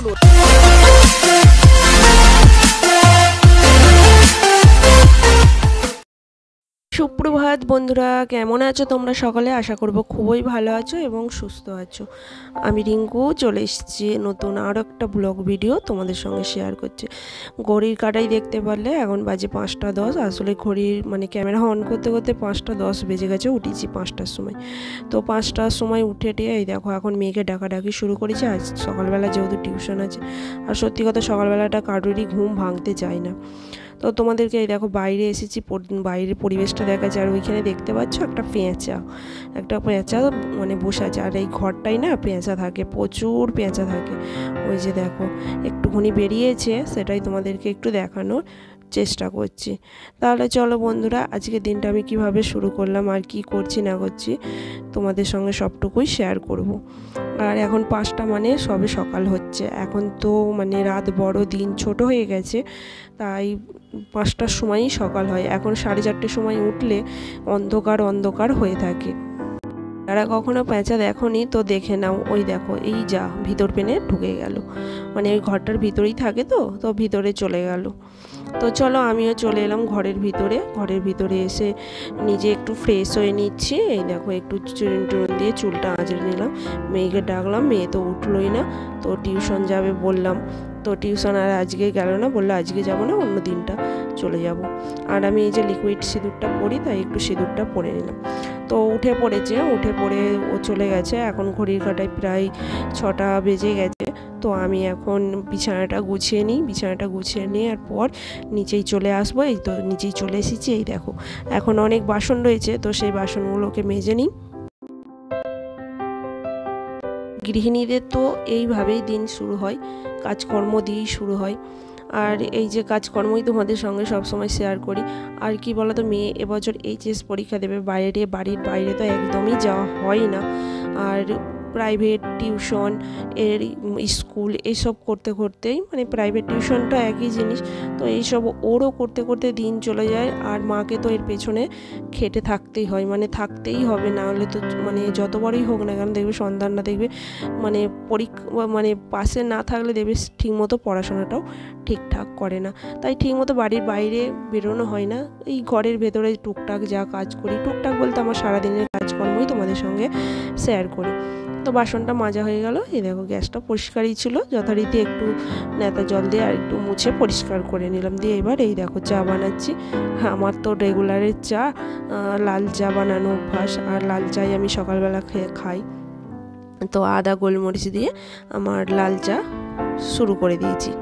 শুনুন। সুপ্রভাত বন্ধুরা, কেমন আছো তোমরা সকলে? আশা করব খুবই ভালো আছো এবং সুস্থ আছো। আমি রিঙ্কু চলে এসেছি নতুন আরও একটা ব্লগ ভিডিও তোমাদের সঙ্গে শেয়ার করছি। ঘড়ির কাঁটাই দেখতে পারলে এখন বাজে 5টা 10। আসলে ঘড়ির ক্যামেরা অন করতে করতে 5টা 10 বেজে গেছে। উঠেছি 5টার সময়। তো 5টার সময় উঠে এই দেখো এখন মেয়েকে ডাকাডাকি শুরু করেছি। আজ সকালবেলা যেহেতু টিউশন আছে, আর সত্যি কথা সকালবেলাটা কারোরই ঘুম ভাঙতে চায় না। তো তোমাদেরকে এই দেখো বাইরে এসেছি, বাইরের পরিবেশটা দেখা যায়। আর ওইখানে দেখতে পাচ্ছ একটা পেঁচা বসে আছে। আর এই ঘরটাই না পেঁচা থাকে, প্রচুর পেঁচা থাকে। ওই যে দেখো একটুখানি বেরিয়েছে, সেটাই তোমাদেরকে একটু দেখানোর চেষ্টা করছি। তাহলে চলো বন্ধুরা, আজকে দিনটা আমি কিভাবে শুরু করলাম আর কি করছি না করছি তোমাদের সঙ্গে সবটুকুই শেয়ার করব। আর এখন 5টা সবে সকাল হচ্ছে। এখন তো রাত বড়, দিন ছোট হয়ে গেছে, তাই 5টার সময়ই সকাল হয়। এখন 4:30টার সময় উঠলে অন্ধকার অন্ধকার হয়ে থাকে। যারা কখনো পেঁচা দেখোনি তো দেখে নাও। ওই দেখো এই যা ভিতর পেনে ঢুকে গেল, ওই ঘরটার ভিতরেই থাকে, তো ভিতরে চলে গেল। তো চলো আমিও চলে এলাম ঘরের ভিতরে এসে নিজে একটু ফ্রেশ হয়ে নিচ্ছি। এই দেখো একটু চুন দিয়ে চুলটা আঁচড়ে নিলাম। মেয়েকে ডাকলাম, মেয়ে তো উঠলোই না। তো টিউশন যাবে বললাম, তো টিউশন আর আজকে গেল না, বললো আজকে যাবো না, অন্য দিনটা চলে যাব। আর আমি এই যে লিকুইড সিঁদুরটা পরি, তাই একটু সিঁদুরটা পরে নিলাম। তো উঠে পড়ে ও চলে গেছে। এখন ঘড়ির কাঁটায় প্রায় 6টা বেজে গেছে। তো আমি এখন বিছানাটা গুছিয়ে নিই, আর পর নিচেই চলে আসবো। এই তো নিচেই চলে এসেছি। এই দেখো এখন অনেক বাসন রয়েছে, তো সেই বাসনগুলোকে মেজে নিই। গৃহিণীদের তো এইভাবেই দিন শুরু হয়, কাজকর্ম দিয়েই শুরু হয়। আর এই যে কাজকর্মই তোমাদের সঙ্গে সবসময় শেয়ার করি। আর কি বলো তো, মেয়ে এবছর এইচএস পরীক্ষা দেবে। বাড়ির বাইরে তো একদমই যাওয়া হয় না। আর প্রাইভেট টিউশন, এর স্কুল, এইসব করতেই প্রাইভেট টিউশনটা একই জিনিস। তো এইসব ওরও করতে দিন চলে যায়। আর মাকে তো এর পেছনে খেটে থাকতেই হয়, থাকতেই হবে, না হলে তো যত বড়ই হোক না কেন দেখবে সন্তানরা দেখবে পরীক্ষা পাশে না থাকলে দেখবে ঠিকমতো পড়াশোনাটাও ঠিকঠাক করে না। তাই ঠিকমতো বাড়ির বাইরে বেরোনো হয় না। এই ঘরের ভেতরে টুকটাক যা কাজ করি, টুকটাক বলতে আমার সারাদিনের কাজকর্মই তোমাদের সঙ্গে শেয়ার করি। তো বাসনটা মাজা হয়ে গেল। এই দেখো গ্যাসটা পরিষ্কারই ছিল, যথারীতি একটু নেতা জল দিয়ে আর একটু মুছে পরিষ্কার করে নিলাম। দিয়ে এবার এই দেখো চা বানাচ্ছি। আমার তো রেগুলারের চা, লাল চা বানানো অভ্যাস। আর লাল চাই আমি সকালবেলা খাই। তো আদা গোলমরিচ দিয়ে আমার লাল চা শুরু করে দিয়েছি।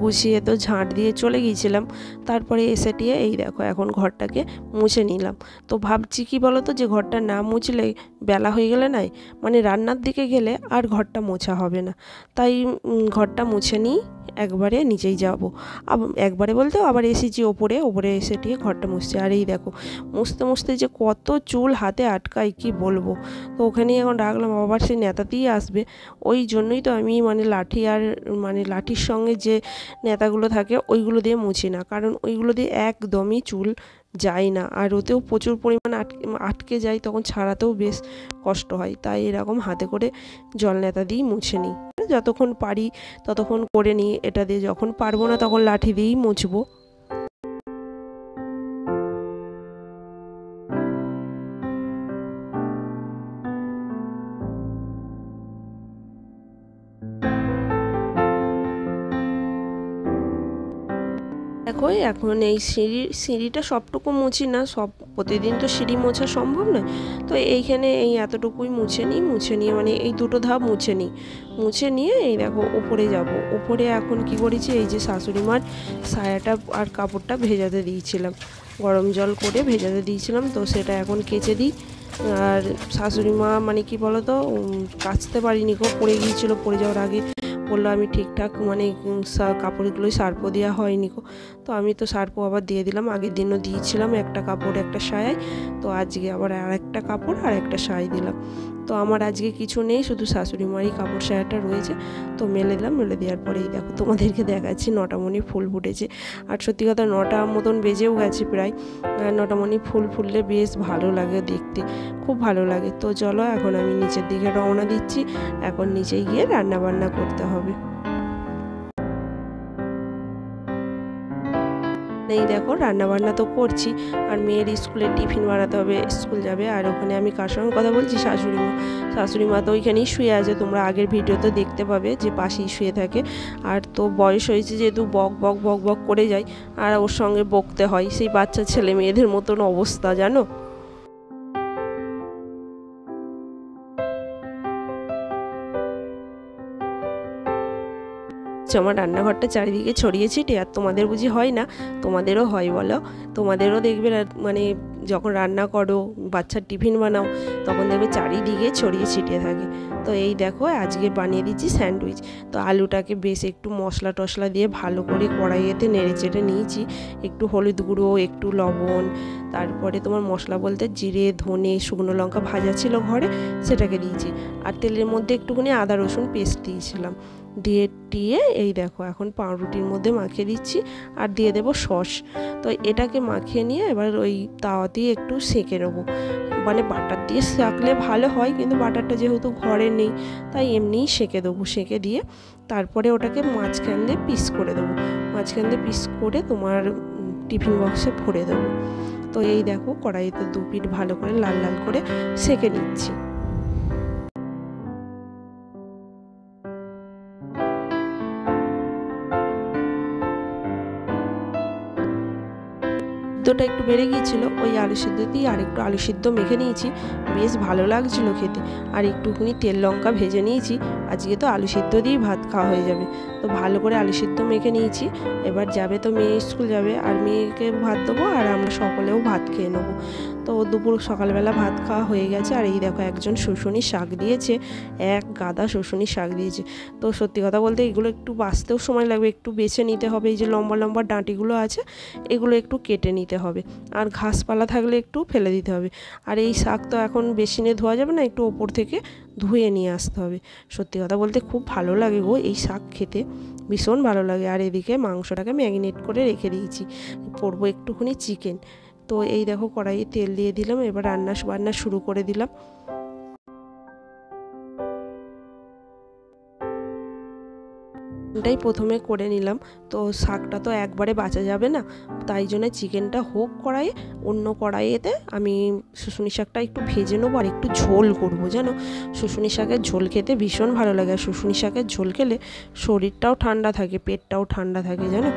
গুছিয়ে তো ঝাঁট দিয়ে চলে গিয়েছিলাম। তারপরে এসে এই দেখো এখন ঘরটাকে মুছে নিলাম। তো ভাবছি কি বলতো, যে ঘরটা না মুছলে বেলা হয়ে গেলে নাই রান্নার দিকে গেলে আর ঘরটা মোছা হবে না। তাই ঘরটা মুছে নিই, একবারে নিচেই যাব। একবারে বলতেও আবার এসেছি ওপরে এসে ঘরটা মুছছি। আর এই দেখো মুছতে যে কত চুল হাতে আটকায় কি বলবো। তো ওখানেই এখন রাখলাম, আবার সেই নেতাতেই আসবে। ওই জন্যই তো আমি লাঠি আর লাঠির সঙ্গে যে নেতাগুলো থাকে ওইগুলো দিয়ে মুছি না, কারণ ওইগুলো দিয়ে একদমই চুল যায় না। আর ওতেও প্রচুর পরিমাণে আটকে যায়, তখন ছাড়াতেও বেশ কষ্ট হয়। তাই এরকম হাতে করে জল নেতা দিয়েই মুছে নিই। যতক্ষণ পারি ততক্ষণ করে নিই এটা দিয়ে, যখন পারবো না তখন লাঠি দিয়েই মুছবো। দেখো এখন এই সিঁড়িটা সবটুকু মুছি না, সব প্রতিদিন তো সিঁড়ি মোছা সম্ভব নয়। তো এইখানে এই এতটুকুই মুছে নিয়ে এই দুটো ধাপ মুছে নিয়ে এই দেখো উপরে যাব। উপরে এখন কি করেছি, এই যে শাশুড়ি মার সায়াটা আর কাপড়টা ভেজাতে দিয়েছিলাম, গরম জল করে ভেজাতে দিয়েছিলাম। তো সেটা এখন কেচে দিই। আর শাশুড়ি মা কি বলো তো, কাচতে পারিনি গো, পড়ে গিয়েছিলো। পড়ে যাওয়ার আগে বললো আমি ঠিকঠাক মানে কাপড়গুলোই সার্পও দেওয়া হয়নি গো। তো আমি তো সার্পও আবার দিয়ে দিলাম, আগের দিনও দিয়েছিলাম একটা কাপড় একটা সায়ায়, তো আজকে আবার আর একটা কাপড় আর একটা সায় দিলাম। তো আমার আজকে কিছু নেই, শুধু শাশুড়ি মারই কাপড় সায়াটা রয়েছে, তো মেলে দিলাম। মেলে দেওয়ার পরেই দেখো তোমাদেরকে দেখাচ্ছি 9টা মণি ফুল ফুটেছে। আর সত্যি কথা 9টা মতন বেজেও গেছে প্রায়। 9টা মণি ফুল ফুললে বেশ ভালো লাগে দেখতে, খুব ভালো লাগে। তো চলো এখন আমি নিচের দিকে রওনা দিচ্ছি, এখন নিচে গিয়ে রান্না বান্না করতে হবে। এই দেখো রান্না বান্না তো করছি, আর মেয়ের স্কুলে টিফিন বানাতে হবে, স্কুল যাবে। আর ওখানে আমি কার সঙ্গে কথা বলছি, শাশুড়ি মা তো ওইখানেই শুয়ে আছে, তোমরা আগের ভিডিওতে দেখতে পাবে যে পাশেই শুয়ে থাকে। আর তো বয়স হয়েছে যেহেতু বক বক বক বক করে যায়, আর ওর সঙ্গে বকতে হয়, সেই বাচ্চা ছেলে মেয়েদের মতন অবস্থা জানো। আমার রান্নাঘরটা চারিদিকে ছড়িয়ে ছিটিয়ে, আর তোমাদের বুঝি হয় না? তোমাদেরও হয় বলো, তোমাদেরও দেখবে মানে যখন রান্না করো বাচ্চার টিফিন বানাও তখন দেখবে চারিদিকে ছড়িয়ে ছিটিয়ে থাকে। তো এই দেখো আজকে বানিয়ে দিচ্ছি স্যান্ডউইচ। তো আলুটাকে বেশ একটু মশলা টশলা দিয়ে ভালো করে কড়াইয়েতে নেড়ে চেড়ে নিয়েছি, একটু হলুদ গুঁড়ো, একটু লবণ, তারপরে তোমার মশলা বলতে জিরে ধনে শুকনো লঙ্কা ভাজা ছিল ঘরে, সেটাকে দিয়েছি। আর তেলের মধ্যে একটুখানি আদা রসুন পেস্ট দিয়েছিলাম, দিয়ে এই দেখো এখন পাউরুটির মধ্যে মাখিয়ে দিচ্ছি, আর দিয়ে দেবো সস। তো এটাকে মাখিয়ে নিয়ে এবার ওই তাওয়াতেই একটু সেঁকে নেবো, মানে বাটার দিয়ে সেঁকলে ভালো হয়, কিন্তু বাটারটা যেহেতু ঘরে নেই তাই এমনিই সেঁকে দেবো। সেঁকে দিয়ে তারপরে ওটাকে মাঝখান দিয়ে পিস করে দেবো, মাঝখান দিয়ে পিস করে তোমার টিফিন বক্সে ভরে দেবো। তো এই দেখো কড়াইতে 2 পিঠ ভালো করে লাল লাল করে সেঁকে নিচ্ছি। সিদ্ধটা একটু বেড়ে গিয়েছিলো, ওই আলু সিদ্ধ দিয়ে আর একটু আলু সিদ্ধ মেখে নিয়েছি, বেশ ভালো লাগছিলো খেতে। আর একটুখানি তেল লঙ্কা ভেজে নিয়েছি, আজকে তো আলু সিদ্ধ দিয়েই ভাত খাওয়া হয়ে যাবে। তো ভালো করে আলু সিদ্ধ মেখে নিয়েছি। এবার যাবে তো মেয়ে স্কুল যাবে, আর মেয়েকে ভাত দেবো, আর আমরা সকলেও ভাত খেয়ে নেবো। তো দুপুর সকালবেলা ভাত খাওয়া হয়ে গেছে। আর এই দেখো একজন শুশুনি শাক দিয়েছে, এক গাদা শুশুনি শাক দিয়েছে। তো সত্যি কথা বলতে এগুলো একটু বাছতেও সময় লাগবে, একটু বেছে নিতে হবে। এই যে লম্বা লম্বা ডাঁটিগুলো আছে এগুলো একটু কেটে নিতে হবে, আর ঘাসপালা থাকলে একটু ফেলে দিতে হবে। আর এই শাক তো এখন বেসিনে ধোয়া যাবে না, একটু ওপর থেকে ধুয়ে নিয়ে আসতে হবে। সত্যি কথা বলতে খুব ভালো লাগে গো এই শাক খেতে, ভীষণ ভালো লাগে। আর এদিকে মাংসটাকে ম্যারিনেট করে রেখে দিয়েছি, করবো একটুখানি চিকেন। তো এই দেখো কড়াইয়ে তেল দিয়ে দিলাম, এবার বান্না শুরু করে দিলাম। চিকেনটাই প্রথমে করে নিলাম, তো শাকটা তো একবারে বাঁচা যাবে না, তাই জন্য চিকেনটা হোক কড়াইয়ে, অন্য কড়াইয়েতে আমি শুশুনি শাকটা একটু ভেজে নেবো, আর একটু ঝোল করবো। জানো শুশুনি শাকের ঝোল খেতে ভীষণ ভালো লাগে, আর শুশুনি শাকের ঝোল খেলে শরীরটাও ঠান্ডা থাকে, পেটটাও ঠান্ডা থাকে, জানো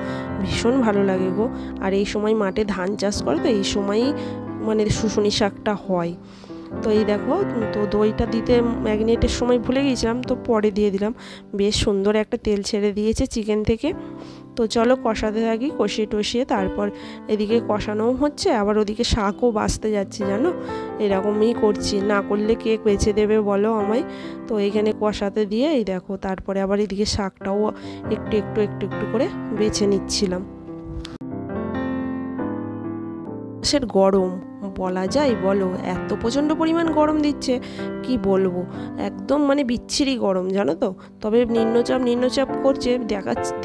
ভীষণ ভালো লাগে গো। আর এই সময় মাঠে ধান চাষ করে, তো এই সময়ই মানে শুশুনি শাকটা হয়। তো এই দেখো, তো দইটা দিতে ম্যাগনেটের সময় ভুলে গিয়েছিলাম, তো পরে দিয়ে দিলাম। বেশ সুন্দর একটা তেল ছেড়ে দিয়েছে চিকেন থেকে। তো চলো কষাতে থাকি, কষিয়ে টষিয়ে তারপর এদিকে কষানোও হচ্ছে, আবার ওদিকে শাকও বাছতে যাচ্ছি। জানো এরকমই করছি, না করলে কে বেছে দেবে বলো আমায়। তো এইখানে কষাতে দিয়ে এই দেখো তারপরে আবার এদিকে শাকটাও একটু একটু একটু একটু করে বেছে নিচ্ছিলাম। সে গরম বলা যায় বলো, এত প্রচণ্ড পরিমাণ গরম দিচ্ছে কি বলবো, একদম মানে বিচ্ছিরি গরম জানো তো। তবে নিম্নচাপ করছে,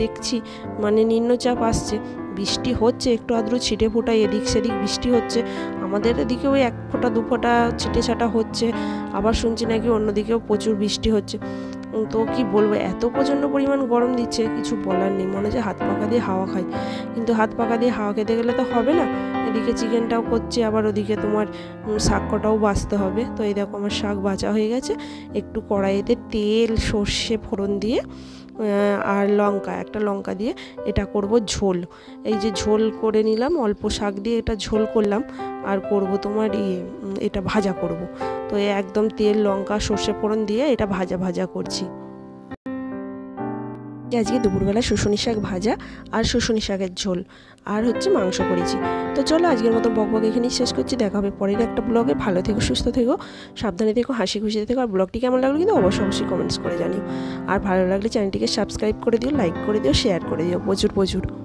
দেখছি মানে নিম্নচাপ আসছে, বৃষ্টি হচ্ছে একটু আদ্র ছিটে ফোটা এদিক সেদিক বৃষ্টি হচ্ছে। আমাদের এদিকে ওই 1 ফোঁটা 2 ফোঁটা ছিটে ছাটা হচ্ছে, আবার শুনছি নাকি অন্যদিকেও প্রচুর বৃষ্টি হচ্ছে। তো কি বলবো, এত প্রচণ্ড পরিমাণ গরম দিচ্ছে কিছু বলার নেই, মনে হচ্ছে হাত পাকা দিয়ে হাওয়া খাই, কিন্তু হাত পাকা দিয়ে হাওয়া খেতে গেলে তো হবে না। এদিকে চিকেনটাও করছে, আবার ওদিকে তোমার শাক কটাও বাছতে হবে। তো এই দেখো আমার শাক বাছা হয়ে গেছে, একটু কড়াইতে তেল সর্ষে ফোড়ন দিয়ে আর একটা লঙ্কা দিয়ে এটা করব ঝোল। এই যে ঝোল করে নিলাম, অল্প শাক দিয়ে এটা ঝোল করলাম, আর করব তোমার এটা ভাজা করব। তো একদম তেল লঙ্কা সর্ষে ফোড়ন দিয়ে এটা ভাজা করছি। আজকে দুপুরবেলা শুশুনি শাক ভাজা আর শুশুনি শাকের ঝোল আর হচ্ছে মাংস করেছি। তো চলো আজকের মতো বকবক এখানেই শেষ করছি। দেখা হবে পরের একটা ব্লগে। ভালো থেকো, সুস্থ থেকো, সাবধানে থেকো, হাসি খুশিতে থেকো। আর ব্লগটি কেমন লাগলো কিন্তু অবশ্যই কমেন্টস করে জানিও। আর ভালো লাগলে চ্যানেলটিকে সাবস্ক্রাইব করে দিও, লাইক করে দিও, শেয়ার করে দিও প্রচুর।